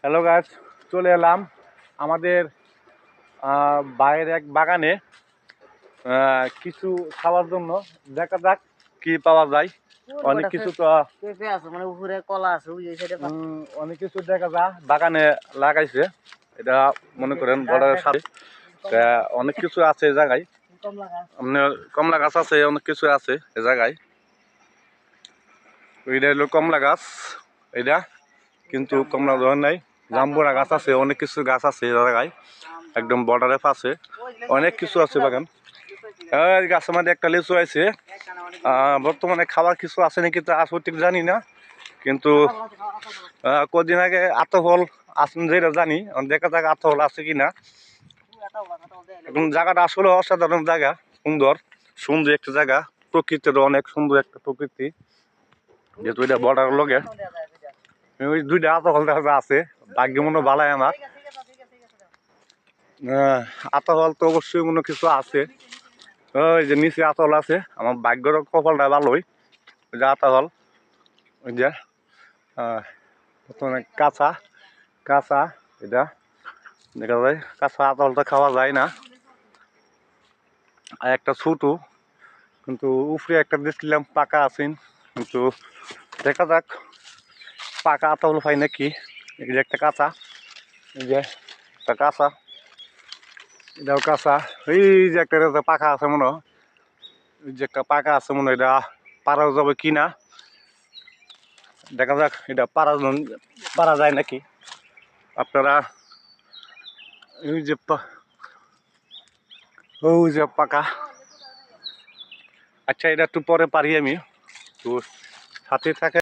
Hello গাছ, চলে এলাম আমাদের বাইরের এক বাগানে কিছু খাওয়ার জন্য। দেখা যাক কি পাওয়া যায়। অনেক কিছু তো পেঁপে আছে, মানে উপরে কলা আছে, ওই সাইডে অনেক কিছু দেখা যায় বাগানে লাগাইছে। এটা মনে করেন বর্ডারের সাথে অনেক কিছু আছে এই জায়গায়। কমলা গাছ আছে, অনেক কিছু আছে এ জায়গায়। এটা হলো কমলা গাছ, এটা কিন্তু কমলা ধরে নাই। জাম্বুরা গাছ আছে, অনেক কিছু গাছ আছে এই জায়গায়, একদম বর্ডারের পাশে অনেক কিছু আছে বাগান। এই গাছের মধ্যে একটা লিচু আছে। বর্তমানে খাবার কিছু আছে নাকি তা সঠিক জানি না, কিন্তু কদিন আগে আতফল আসেন যেটা জানি, দেখা যাক আতফল আছে কিনা। এখন জায়গাটা আসলে অসাধারণ জায়গা, সুন্দর সুন্দর একটা জায়গা, প্রকৃতির অনেক সুন্দর একটা প্রকৃতি। যেহেতু এটা বর্ডারের লগে ওই দুইটা আতফল দেখা আছে, ভাগ্য মনে বালাই আমার। আতফল তো অবশ্যই মনে কিছু আছে। ওই যে নিচে আতল আছে, আমার ভাগ্যর কপালটা ভালোই। ওই যে আতল, ওই যে কাঁচা কাঁচা, এটা দেখা যায় কাঁচা আতলটা খাওয়া যায় না। আর একটা ছোট, কিন্তু উপরে একটা দেখছিলাম পাকা আছেন, কিন্তু দেখা যাক পাকা আতল পাই নাকি। এই যে একটা কাঁচা, এই যে একটা কাঁচা, এটাও কাঁচা। এই যে একটা পাকা আছে মনে হয়, ওই যে একটা পাকা আছে মনে হয়, এটা পারা যাবে কিনা দেখা যাক। এটা পারা যায় নাকি। আপনারা ওই যে ওই যে পাকা। আচ্ছা, এটা একটু পরে পারি আমি, তো সাথে থাকে।